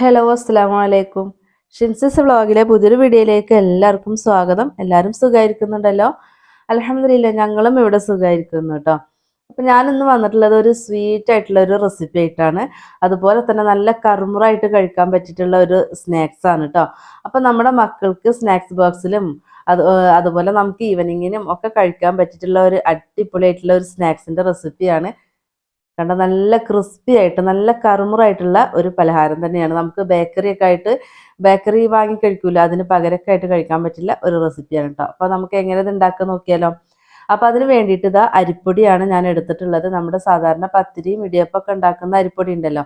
Hello അസ്സലാമു അലൈക്കും. ഷിൻസിസ് വ്ളോഗിലെ പുതിയൊരു വീഡിയോയിലേക്ക് എല്ലാവർക്കും സ്വാഗതം. എല്ലാവരും സുഖമായിരിക്കുന്നുണ്ടല്ലോ? അൽഹംദുലില്ലാ ഞങ്ങളും ഇവിടെ സുഖമായിരിക്കുന്നു കേട്ടോ. അപ്പം ഞാനിന്ന് വന്നിട്ടുള്ളത് ഒരു സ്വീറ്റ് ആയിട്ടുള്ള ഒരു റെസിപ്പി ആയിട്ടാണ്. അതുപോലെ തന്നെ നല്ല കറുമുറായിട്ട് കഴിക്കാൻ പറ്റിയിട്ടുള്ള ഒരു സ്നാക്സ് ആണ് കേട്ടോ. അപ്പം നമ്മുടെ മക്കൾക്ക് സ്നാക്സ് ബോക്സിലും അതുപോലെ നമുക്ക് ഈവനിങ്ങിനും ഒക്കെ കഴിക്കാൻ പറ്റിയിട്ടുള്ള ഒരു അടിപൊളിയായിട്ടുള്ള ഒരു സ്നാക്സിൻ്റെ റെസിപ്പിയാണ്. കണ്ട നല്ല ക്രിസ്പി ആയിട്ട് നല്ല കറുമുറായിട്ടുള്ള ഒരു പലഹാരം തന്നെയാണ്. നമുക്ക് ബേക്കറി വാങ്ങി കഴിക്കൂല, അതിന് പകരമൊക്കെ ആയിട്ട് കഴിക്കാൻ പറ്റില്ല ഒരു റെസിപ്പിയാണ് കേട്ടോ. അപ്പോൾ നമുക്ക് എങ്ങനെ ഇത് ഉണ്ടാക്കാൻ നോക്കിയാലോ. അപ്പോൾ അതിന് വേണ്ടിയിട്ട് ഇതാ അരിപ്പൊടിയാണ് ഞാൻ എടുത്തിട്ടുള്ളത്. നമ്മുടെ സാധാരണ പത്തിരിയും ഇടിയപ്പമൊക്കെ ഉണ്ടാക്കുന്ന അരിപ്പൊടി ഉണ്ടല്ലോ,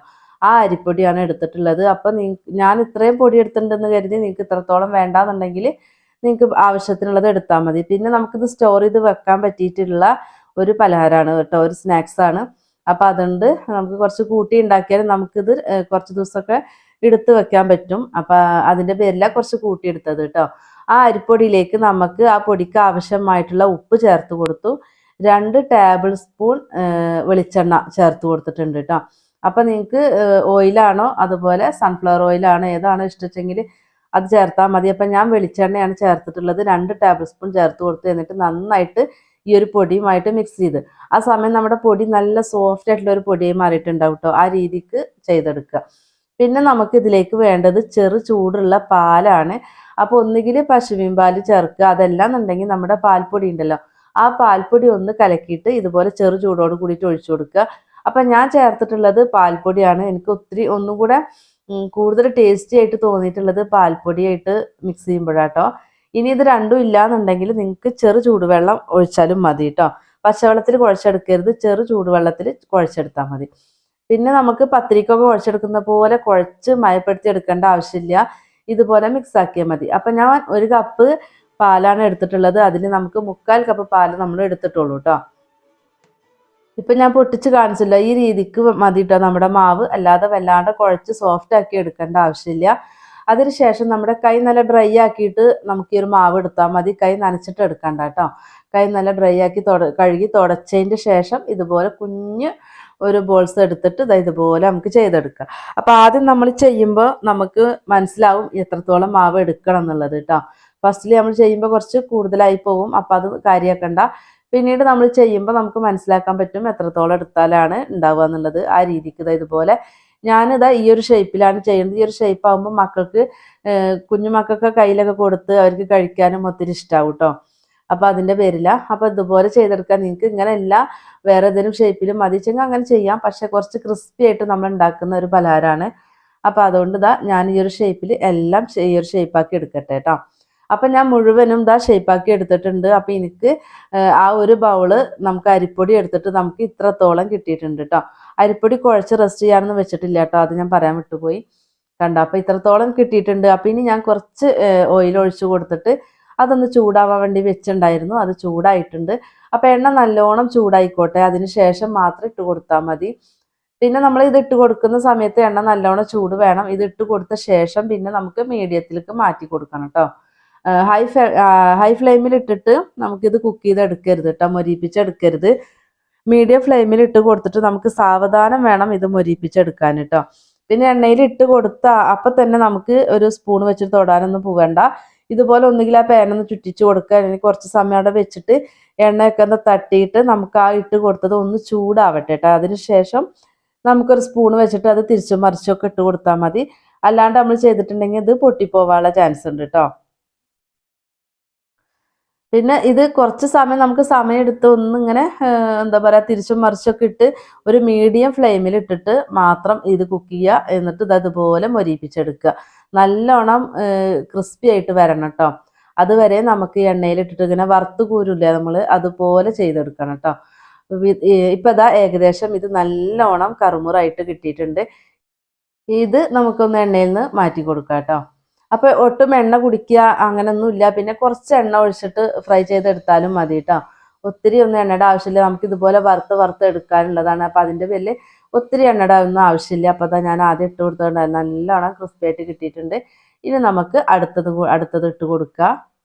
ആ അരിപ്പൊടിയാണ് എടുത്തിട്ടുള്ളത്. അപ്പോൾ ഞാൻ ഇത്രയും പൊടി എടുത്തിട്ടുണ്ടെന്ന് കരുതി നിങ്ങൾക്ക് ഇത്രത്തോളം വേണ്ടാന്നുണ്ടെങ്കിൽ നിങ്ങൾക്ക് ആവശ്യത്തിനുള്ളത് എടുത്താൽ മതി. പിന്നെ നമുക്കിത് സ്റ്റോർ ചെയ്ത് വെക്കാൻ പറ്റിയിട്ടുള്ള ഒരു പലഹാരമാണ് കേട്ടോ, ഒരു സ്നാക്സാണ്. അപ്പോൾ അതുകൊണ്ട് നമുക്ക് കുറച്ച് കൂട്ടി ഉണ്ടാക്കിയാലും നമുക്കിത് കുറച്ച് ദിവസമൊക്കെ എടുത്ത് വെക്കാൻ പറ്റും. അപ്പോൾ അതിൻ്റെ പേരിലാണ് കുറച്ച് കൂട്ടി എടുത്തത് കേട്ടോ. ആ അരിപ്പൊടിയിലേക്ക് നമുക്ക് ആ പൊടിക്ക് ആവശ്യമായിട്ടുള്ള ഉപ്പ് ചേർത്ത് കൊടുത്തു. 2 ടേബിൾ സ്പൂൺ വെളിച്ചെണ്ണ ചേർത്ത് കൊടുത്തിട്ടുണ്ട് കേട്ടോ. അപ്പോൾ നിങ്ങൾക്ക് ഓയിലാണോ അതുപോലെ സൺഫ്ലവർ ഓയിലാണോ ഏതാണോ ഇഷ്ടമെങ്കിൽ അത് ചേർത്താൽ മതി. അപ്പം ഞാൻ വെളിച്ചെണ്ണയാണ് ചേർത്തിട്ടുള്ളത്. 2 ടേബിൾ സ്പൂൺ ചേർത്ത് കൊടുത്ത് എന്നിട്ട് നന്നായിട്ട് ഈ ഒരു പൊടിയുമായിട്ട് മിക്സ് ചെയ്ത് ആ സമയം നമ്മുടെ പൊടി നല്ല സോഫ്റ്റ് ആയിട്ടുള്ള ഒരു പൊടിയായി മാറിയിട്ടുണ്ടാവും കേട്ടോ. ആ രീതിക്ക് ചെയ്തെടുക്കുക. പിന്നെ നമുക്ക് ഇതിലേക്ക് വേണ്ടത് ചെറു ചൂടുള്ള പാലാണ്. അപ്പോൾ ഒന്നുകിൽ പശുവിൻ പാല് ചേർക്കുക, അതെല്ലാന്നുണ്ടെങ്കിൽ നമ്മുടെ പാൽപ്പൊടി ഉണ്ടല്ലോ, ആ പാൽപ്പൊടി ഒന്ന് കലക്കിയിട്ട് ഇതുപോലെ ചെറു ചൂടോട് കൂടിയിട്ട് ഒഴിച്ചു കൊടുക്കുക. അപ്പം ഞാൻ ചേർത്തിട്ടുള്ളത് പാൽപ്പൊടിയാണ്. എനിക്ക് ഒന്നും കൂടെ കൂടുതൽ ടേസ്റ്റി ആയിട്ട് തോന്നിയിട്ടുള്ളത് പാൽപ്പൊടിയായിട്ട് മിക്സ് ചെയ്യുമ്പോഴാട്ടോ. ഇനി ഇത് രണ്ടും ഇല്ലാന്നുണ്ടെങ്കിൽ നിങ്ങൾക്ക് ചെറു ചൂടുവെള്ളം ഒഴിച്ചാലും മതി കേട്ടോ. പച്ചവെള്ളത്തിൽ കുഴച്ചെടുക്കരുത്, ചെറു ചൂടുവെള്ളത്തിൽ കുഴച്ചെടുത്താൽ മതി. പിന്നെ നമുക്ക് പത്തിരിക്കൊക്കെ കുഴച്ചെടുക്കുന്ന പോലെ കുഴച്ച് മയപ്പെടുത്തി എടുക്കേണ്ട ആവശ്യമില്ല, ഇതുപോലെ മിക്സ് ആക്കിയാൽ മതി. അപ്പം ഞാൻ 1 കപ്പ് പാലാണ് എടുത്തിട്ടുള്ളത്. അതിന് നമുക്ക് 3/4 കപ്പ് പാല് നമ്മൾ എടുത്തിട്ടുള്ളൂ കേട്ടോ. ഇപ്പം ഞാൻ പൊട്ടിച്ച് കാണിച്ചല്ലോ, ഈ രീതിക്ക് മതി കേട്ടോ നമ്മുടെ മാവ്. അല്ലാതെ വല്ലാണ്ട് കുഴച്ച് സോഫ്റ്റ് ആക്കി എടുക്കേണ്ട ആവശ്യമില്ല. അതിനുശേഷം നമ്മുടെ കൈ നല്ല ഡ്രൈ ആക്കിയിട്ട് നമുക്ക് ഈ ഒരു മാവ് എടുത്താൽ മതി. കൈ നനച്ചിട്ട് എടുക്കണ്ട കേട്ടോ. കൈ നല്ല ഡ്രൈ ആക്കി കഴുകി തുടച്ചതിൻ്റെ ശേഷം ഇതുപോലെ കുഞ്ഞ് ഒരു ബോൾസ് എടുത്തിട്ട് ഇതുപോലെ നമുക്ക് ചെയ്തെടുക്കാം. അപ്പോൾ ആദ്യം നമ്മൾ ചെയ്യുമ്പോൾ നമുക്ക് മനസ്സിലാവും എത്രത്തോളം മാവ് എടുക്കണം എന്നുള്ളത് കേട്ടോ. ഫസ്റ്റിൽ നമ്മൾ ചെയ്യുമ്പോൾ കുറച്ച് കൂടുതലായി പോകും, അപ്പോൾ അത് കാര്യമാക്കണ്ട. പിന്നീട് നമ്മൾ ചെയ്യുമ്പോൾ നമുക്ക് മനസ്സിലാക്കാൻ പറ്റും എത്രത്തോളം എടുത്താലാണ് ഉണ്ടാവുക എന്നുള്ളത്. ആ രീതിക്ക് ഇതുപോലെ ഞാനിതാ ഈ ഒരു ഷേപ്പിലാണ് ചെയ്യുന്നത്. ഈ ഒരു ഷേപ്പ് ആകുമ്പോൾ മക്കൾക്ക് കുഞ്ഞുമക്കൾക്ക് കയ്യിലൊക്കെ കൊടുത്ത് അവർക്ക് കഴിക്കാനും ഒത്തിരി ഇഷ്ടമാവും കേട്ടോ. അപ്പോൾ അതിൻ്റെ പേരില്ല. അപ്പോൾ ഇതുപോലെ ചെയ്തെടുക്കാൻ നിങ്ങൾക്ക് ഇങ്ങനെയല്ല വേറെ ഏതെങ്കിലും ഷേപ്പിലും മതിച്ചെങ്കിൽ അങ്ങനെ ചെയ്യാം. പക്ഷേ കുറച്ച് ക്രിസ്പി ആയിട്ട് നമ്മൾ ഉണ്ടാക്കുന്ന ഒരു പലഹാരമാണ്. അപ്പോൾ അതുകൊണ്ട് ഞാൻ ഈ ഒരു ഷേപ്പിൽ എല്ലാം ഈ ഒരു ഷേപ്പാക്കി എടുക്കട്ടെ കേട്ടോ. അപ്പം ഞാൻ മുഴുവനും ഷേപ്പാക്കി എടുത്തിട്ടുണ്ട്. അപ്പോൾ എനിക്ക് ആ ഒരു ബൗള് നമുക്ക് അരിപ്പൊടി എടുത്തിട്ട് നമുക്ക് ഇത്രത്തോളം കിട്ടിയിട്ടുണ്ട് കേട്ടോ. അരിപ്പൊടി കുഴച്ച് റെസ്റ്റ് ചെയ്യാനൊന്നും വെച്ചിട്ടില്ല കേട്ടോ, അത് ഞാൻ പറയാൻ വിട്ടുപോയി. കണ്ടോ, അപ്പോൾ ഇത്രത്തോളം കിട്ടിയിട്ടുണ്ട്. അപ്പോൾ ഇനി ഞാൻ കുറച്ച് ഓയിൽ ഒഴിച്ച് കൊടുത്തിട്ട് അതൊന്ന് ചൂടാവാൻ വേണ്ടി വെച്ചിട്ടുണ്ടായിരുന്നു. അത് ചൂടായിട്ടുണ്ട്. അപ്പോൾ എണ്ണ നല്ലോണം ചൂടായിക്കോട്ടെ, അതിന് ശേഷം മാത്രം ഇട്ട് കൊടുത്താൽ മതി. പിന്നെ നമ്മൾ ഇത് ഇട്ട് കൊടുക്കുന്ന സമയത്ത് എണ്ണ നല്ലോണം ചൂട് വേണം. ഇത് ഇട്ട് കൊടുത്ത ശേഷം പിന്നെ നമുക്ക് മീഡിയത്തിലേക്ക് മാറ്റി കൊടുക്കണം കേട്ടോ. ഹൈ ഫ്ലെയിമിൽ ഇട്ടിട്ട് നമുക്കിത് കുക്ക് ചെയ്തെടുക്കരുത് കേട്ടോ, മൊരിപ്പിച്ചെടുക്കരുത്. മീഡിയം ഫ്ലെയിമിൽ ഇട്ട് കൊടുത്തിട്ട് നമുക്ക് സാവധാനം വേണം ഇത് മൊരിപ്പിച്ചെടുക്കാൻ കേട്ടോ. പിന്നെ എണ്ണയിൽ ഇട്ട് കൊടുത്ത അപ്പം തന്നെ നമുക്ക് ഒരു സ്പൂൺ വെച്ചിട്ട് തൊടാനൊന്നും പോകണ്ട. ഇതുപോലെ ഒന്നുകിൽ ആ പാനൊന്ന് ചുറ്റിച്ച് കൊടുക്കുക, അല്ലെങ്കിൽ കുറച്ച് സമയം അവിടെ വെച്ചിട്ട് എണ്ണയൊക്കെ ഒന്ന് തട്ടിയിട്ട് നമുക്ക് ആ ഇട്ട് കൊടുത്തത് ഒന്ന് ചൂടാവട്ടെ കേട്ടോ. അതിനുശേഷം നമുക്കൊരു സ്പൂൺ വെച്ചിട്ട് അത് തിരിച്ചും മറിച്ചൊക്കെ ഇട്ട് കൊടുത്താൽ മതി. അല്ലാണ്ട് നമ്മൾ ചെയ്തിട്ടുണ്ടെങ്കിൽ ഇത് പൊട്ടിപ്പോവാനുള്ള ചാൻസ് ഉണ്ട് കേട്ടോ. പിന്നെ ഇത് കുറച്ച് സമയം നമുക്ക് സമയമെടുത്ത് ഒന്നിങ്ങനെ എന്താ പറയുക തിരിച്ചും മറിച്ചൊക്കെ ഇട്ട് ഒരു മീഡിയം ഫ്ലെയിമിൽ ഇട്ടിട്ട് മാത്രം ഇത് കുക്ക് ചെയ്യുക. എന്നിട്ട് അതുപോലെ മൊരിപ്പിച്ചെടുക്കുക. നല്ലോണം ക്രിസ്പി ആയിട്ട് വരണം കേട്ടോ. അതുവരെ നമുക്ക് എണ്ണയിലിട്ടിട്ട് ഇങ്ങനെ വറുത്ത് കൂരില്ല നമ്മൾ, അതുപോലെ ചെയ്തെടുക്കണം കേട്ടോ. ഇപ്പം ഏകദേശം ഇത് നല്ലോണം കറുമുറായിട്ട് കിട്ടിയിട്ടുണ്ട്. ഇത് നമുക്കൊന്ന് എണ്ണയിൽ നിന്ന് മാറ്റി കൊടുക്കാം കേട്ടോ. അപ്പോൾ ഒട്ടും എണ്ണ കുടിക്കുക അങ്ങനെയൊന്നും ഇല്ല. പിന്നെ കുറച്ച് എണ്ണ ഒഴിച്ചിട്ട് ഫ്രൈ ചെയ്തെടുത്താലും മതി കേട്ടോ. ഒത്തിരി ഒന്നും എണ്ണയുടെ ആവശ്യമില്ല, നമുക്ക് ഇതുപോലെ വറുത്ത് എടുക്കാനുള്ളതാണ്. അപ്പോൾ അതിൻ്റെ പേരിൽ ഒത്തിരി എണ്ണയുടെ ഒന്നും ആവശ്യമില്ല. അപ്പോൾ ഞാൻ ആദ്യം ഇട്ട് കൊടുത്തോണ്ടായിരുന്നു, നല്ലോണം ക്രിസ്പി ആയിട്ട് കിട്ടിയിട്ടുണ്ട്. ഇനി നമുക്ക് അടുത്തത് ഇട്ട് കൊടുക്കുക.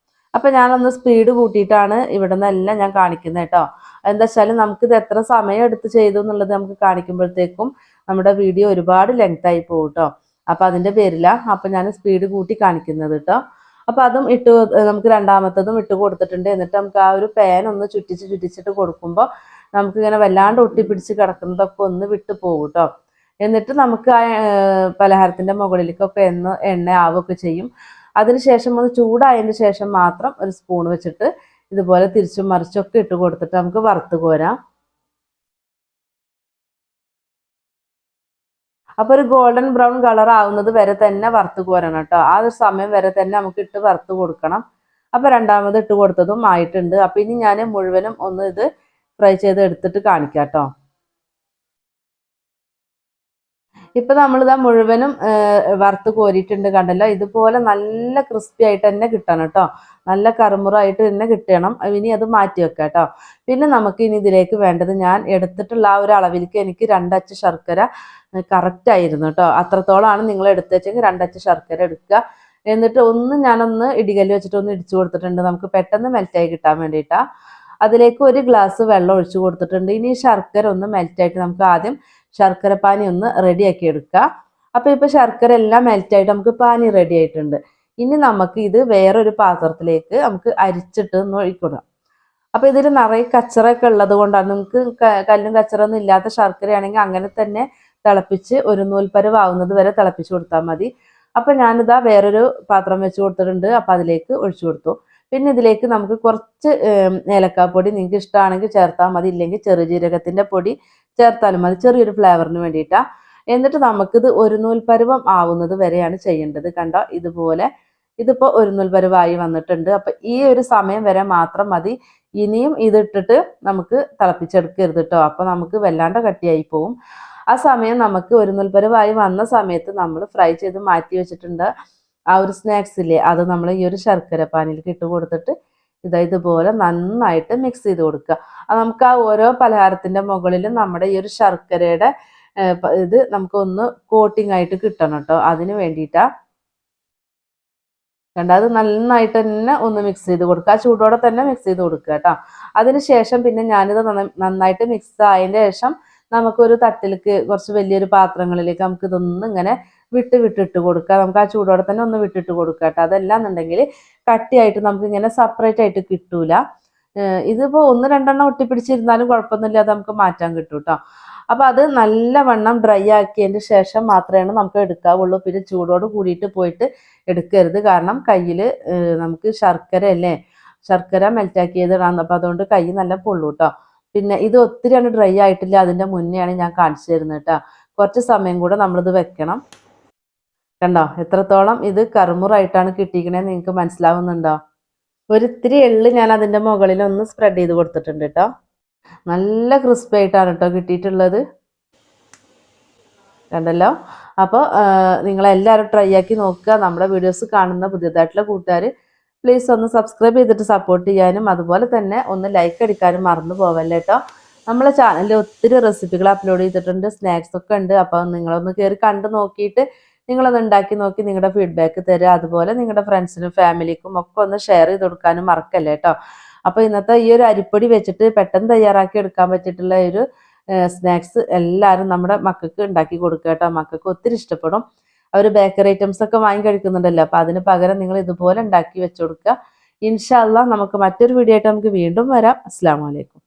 അപ്പോൾ ഞാനൊന്ന് സ്പീഡ് കൂട്ടിയിട്ടാണ് ഇവിടെ നിന്നെല്ലാം ഞാൻ കാണിക്കുന്നത് കേട്ടോ. എന്താ വെച്ചാൽ നമുക്കിത് എത്ര സമയം എടുത്ത് ചെയ്തു എന്നുള്ളത് നമുക്ക് കാണിക്കുമ്പോഴത്തേക്കും നമ്മുടെ വീഡിയോ ഒരുപാട് ലെങ്ത് ആയി പോകും കേട്ടോ. അപ്പം അതിൻ്റെ പേരിലാണ് അപ്പം ഞാൻ സ്പീഡ് കൂട്ടി കാണിക്കുന്നത് കേട്ടോ. അപ്പം അതും നമുക്ക് രണ്ടാമത്തതും ഇട്ട് കൊടുത്തിട്ടുണ്ട്. എന്നിട്ട് നമുക്ക് ആ ഒരു പാൻ ഒന്ന് ചുറ്റിച്ചിട്ട് കൊടുക്കുമ്പോൾ നമുക്കിങ്ങനെ വല്ലാണ്ട് ഒട്ടിപ്പിടിച്ച് കിടക്കുന്നതൊക്കെ ഒന്ന് വിട്ട് പോകും കേട്ടോ. എന്നിട്ട് നമുക്ക് ആ പലഹാരത്തിൻ്റെ മുകളിലേക്കൊക്കെ എണ്ണ ആവുകയൊക്കെ ചെയ്യും. അതിനുശേഷം ഒന്ന് ചൂടായതിന് ശേഷം മാത്രം ഒരു സ്പൂൺ വെച്ചിട്ട് ഇതുപോലെ തിരിച്ചും മറിച്ചൊക്കെ ഇട്ട് കൊടുത്തിട്ട് നമുക്ക് വറുത്ത് കോരാം. അപ്പോൾ ഒരു ഗോൾഡൻ ബ്രൗൺ കളർ ആവുന്നത് വരെ തന്നെ വറുത്ത് കോരണം കേട്ടോ. ആ ഒരു സമയം വരെ തന്നെ നമുക്ക് ഇട്ട് വറുത്ത് കൊടുക്കണം. അപ്പോൾ രണ്ടാമത് ഇട്ട് കൊടുത്തതും ആയിട്ടുണ്ട്. അപ്പോൾ ഇനി ഞാൻ മുഴുവനും ഒന്ന് ഇത് ഫ്രൈ ചെയ്ത് എടുത്തിട്ട് കാണിക്കാം കേട്ടോ. ഇപ്പം നമ്മളിതാ മുഴുവനും വറുത്ത് കോരിയിട്ടുണ്ട് കണ്ടല്ലോ. ഇതുപോലെ നല്ല ക്രിസ്പി ആയിട്ട് തന്നെ കിട്ടണം കേട്ടോ. നല്ല കറുമുറായിട്ട് തന്നെ കിട്ടണം. ഇനി അത് മാറ്റി വെക്കാം കേട്ടോ. പിന്നെ നമുക്ക് ഇനി ഇതിലേക്ക് വേണ്ടത് ഞാൻ എടുത്തിട്ടുള്ള ആ ഒരു അളവിലേക്ക് എനിക്ക് 2 അച്ച് ശർക്കര കറക്റ്റ് ആയിരുന്നു കേട്ടോ. അത്രത്തോളമാണ് നിങ്ങൾ എടുത്ത് വെച്ചെങ്കിൽ 2 അച്ച് ശർക്കര എടുക്കുക. എന്നിട്ട് ഞാനൊന്ന് ഇടികല്ല് വെച്ചിട്ട് ഒന്ന് ഇടിച്ചു കൊടുത്തിട്ടുണ്ട്. നമുക്ക് പെട്ടെന്ന് മെൽറ്റായി കിട്ടാൻ വേണ്ടിയിട്ടാണ്. അതിലേക്ക് 1 ഗ്ലാസ് വെള്ളം ഒഴിച്ചു കൊടുത്തിട്ടുണ്ട്. ഇനി ശർക്കര ഒന്ന് മെൽറ്റായിട്ട് നമുക്ക് ആദ്യം ശർക്കര പാനി ഒന്ന് റെഡിയാക്കി എടുക്കുക. അപ്പോൾ ഇപ്പോൾ ശർക്കര എല്ലാം മെൽറ്റായിട്ട് നമുക്ക് പാനി റെഡി ആയിട്ടുണ്ട്. ഇനി നമുക്ക് ഇത് വേറൊരു പാത്രത്തിലേക്ക് നമുക്ക് അരിച്ചിട്ട് ഒന്ന് ഒഴിക്കണം. അപ്പോൾ ഇതിൽ നിറയെ കച്ചറൊക്കെ ഉള്ളത് കൊണ്ടാണ്. നിങ്ങൾക്ക് കല്ലും കച്ചറൊന്നും ഇല്ലാത്ത ശർക്കരയാണെങ്കിൽ അങ്ങനെ തന്നെ തിളപ്പിച്ച് ഒരു നൂൽപ്പരുവാവുന്നത് വരെ തിളപ്പിച്ച് കൊടുത്താൽ മതി. അപ്പോൾ ഞാനിതാ വേറൊരു പാത്രം വെച്ച് കൊടുത്തിട്ടുണ്ട്. അപ്പോൾ അതിലേക്ക് ഒഴിച്ചു കൊടുത്തു. പിന്നെ ഇതിലേക്ക് നമുക്ക് കുറച്ച് ഏലക്കാപ്പൊടി നിങ്ങൾക്ക് ഇഷ്ടമാണെങ്കിൽ ചേർത്താൽ മതി, ഇല്ലെങ്കിൽ ചെറുജീരകത്തിൻ്റെ പൊടി ചേർത്താലും മതി, ചെറിയൊരു ഫ്ലേവറിന് വേണ്ടിയിട്ടാണ്. എന്നിട്ട് നമുക്കിത് ഒരു നൂൽപ്പരുവം ആവുന്നത് വരെയാണ് ചെയ്യേണ്ടത്. കണ്ടോ, ഇതുപോലെ ഇതിപ്പോൾ ഒരു നൂൽപ്പരുവായി വന്നിട്ടുണ്ട്. അപ്പം ഈ ഒരു സമയം വരെ മാത്രം മതി. ഇനിയും ഇതിട്ടിട്ട് നമുക്ക് തിളപ്പിച്ചെടുക്കരുത് കേട്ടോ. അപ്പോൾ നമുക്ക് വല്ലാണ്ട് കട്ടിയായി പോവും. ആ സമയം നമുക്ക് ഒരു നൂൽപ്പരുവായി വന്ന സമയത്ത് നമ്മൾ ഫ്രൈ ചെയ്ത് മാറ്റി വെച്ചിട്ടുണ്ട് ആ ഒരു സ്നാക്സ് ഇല്ലേ, അത് നമ്മൾ ഈ ഒരു ശർക്കര പാനിലേക്ക് ഇട്ട് കൊടുത്തിട്ട് ഇതുപോലെ നന്നായിട്ട് മിക്സ് ചെയ്ത് കൊടുക്കുക. നമുക്ക് ആ ഓരോ പലഹാരത്തിൻ്റെ മുകളിലും നമ്മുടെ ഈ ഒരു ശർക്കരയുടെ ഇത് നമുക്കൊന്ന് കോട്ടിംഗ് ആയിട്ട് കിട്ടണം കേട്ടോ. അതിന് വേണ്ടിയിട്ടാണ്. കണ്ട, അത് നന്നായിട്ട് തന്നെ ഒന്ന് മിക്സ് ചെയ്ത് കൊടുക്കുക. ആ ചൂടോടെ തന്നെ മിക്സ് ചെയ്ത് കൊടുക്കുക കേട്ടോ. അതിന് ശേഷം പിന്നെ ഞാനിത് നന്നായിട്ട് മിക്സ് ആയതിൻ്റെ ശേഷം നമുക്കൊരു തട്ടിലേക്ക് കുറച്ച് വലിയൊരു പാത്രങ്ങളിലേക്ക് നമുക്ക് ഇതൊന്നും ഇങ്ങനെ വിട്ടിട്ട് കൊടുക്കുക. നമുക്ക് ആ ചൂടോടെ തന്നെ ഒന്ന് വിട്ടിട്ട് കൊടുക്കുക കേട്ടോ. അതെല്ലാം എന്നുണ്ടെങ്കിൽ കട്ടിയായിട്ട് നമുക്ക് ഇങ്ങനെ സെപ്പറേറ്റ് ആയിട്ട് കിട്ടൂല. ഇതിപ്പോൾ 1-2 ഒട്ടിപ്പിടിച്ചിരുന്നാലും കുഴപ്പമൊന്നുമില്ല, അത് നമുക്ക് മാറ്റാൻ കിട്ടും കേട്ടോ. അപ്പോൾ അത് നല്ലവണ്ണം ഡ്രൈ ആക്കിയതിന് ശേഷം മാത്രമേ നമുക്ക് എടുക്കാവുള്ളൂ. പിന്നെ ചൂടോട് കൂടിയിട്ട് പോയിട്ട് എടുക്കരുത്. കാരണം കയ്യിൽ നമുക്ക് ശർക്കര മെൽറ്റാക്കിയതാണ്. അപ്പോൾ അതുകൊണ്ട് കൈ നല്ല പൊള്ളു കേട്ടോ. പിന്നെ ഇത് ഒത്തിരി ഡ്രൈ ആയിട്ടില്ല, അതിൻ്റെ മുന്നെയാണ് ഞാൻ കാണിച്ചു തരുന്നത് കേട്ടോ. കുറച്ച് സമയം കൂടെ നമ്മളിത് വെക്കണം. കണ്ടോ എത്രത്തോളം ഇത് കറുമുറായിട്ടാണ് കിട്ടിയിരിക്കണേ നിങ്ങൾക്ക് മനസ്സിലാവുന്നുണ്ടോ? ഒരിത്തിരി എള്ള് ഞാൻ അതിൻ്റെ മുകളിൽ ഒന്ന് സ്പ്രെഡ് ചെയ്ത് കൊടുത്തിട്ടുണ്ട് കേട്ടോ. നല്ല ക്രിസ്പി ആയിട്ടാണ് കേട്ടോ കിട്ടിയിട്ടുള്ളത്. കണ്ടല്ലോ. അപ്പോൾ നിങ്ങളെല്ലാവരും ട്രൈ ആക്കി നോക്കുക. നമ്മുടെ വീഡിയോസ് കാണുന്ന പുതിയതായിട്ടുള്ള കൂട്ടുകാർ പ്ലീസ് ഒന്ന് സബ്സ്ക്രൈബ് ചെയ്തിട്ട് സപ്പോർട്ട് ചെയ്യാനും അതുപോലെ തന്നെ ഒന്ന് ലൈക്ക് അടിക്കാനും മറന്നു പോവല്ലേ കേട്ടോ. നമ്മളെ ചാനലിൽ ഒത്തിരി റെസിപ്പികൾ അപ്ലോഡ് ചെയ്തിട്ടുണ്ട്, സ്നാക്സ് ഒക്കെ ഉണ്ട്. അപ്പോൾ നിങ്ങളൊന്ന് കയറി കണ്ടു നോക്കിയിട്ട് നിങ്ങളത് ഉണ്ടാക്കി നോക്കി നിങ്ങളുടെ ഫീഡ്ബാക്ക് തരിക. അതുപോലെ നിങ്ങളുടെ ഫ്രണ്ട്സിനും ഫാമിലിക്കും ഒക്കെ ഒന്ന് ഷെയർ ചെയ്ത് കൊടുക്കാനും മറക്കല്ലേ കേട്ടോ. അപ്പോൾ ഇന്നത്തെ ഈ ഒരു അരിപ്പൊടി വെച്ചിട്ട് പെട്ടെന്ന് തയ്യാറാക്കി എടുക്കാൻ പറ്റിയിട്ടുള്ള ഒരു സ്നാക്സ് എല്ലാവരും നമ്മുടെ മക്കൾക്ക് ഉണ്ടാക്കി കൊടുക്കുക കേട്ടോ. മക്കൾക്ക് ഒത്തിരി ഇഷ്ടപ്പെടും. അവർ ബേക്കറി ഐറ്റംസ് ഒക്കെ വാങ്ങി കഴിക്കുന്നുണ്ടല്ലോ. അപ്പോൾ അതിന് പകരം നിങ്ങൾ ഇതുപോലെ ഉണ്ടാക്കി വെച്ചു കൊടുക്കുക. ഇൻഷാ അല്ലാഹ് നമുക്ക് മറ്റൊരു വീഡിയോ ആയിട്ട് നമുക്ക് വീണ്ടും വരാം. അസ്സലാമു അലൈക്കും.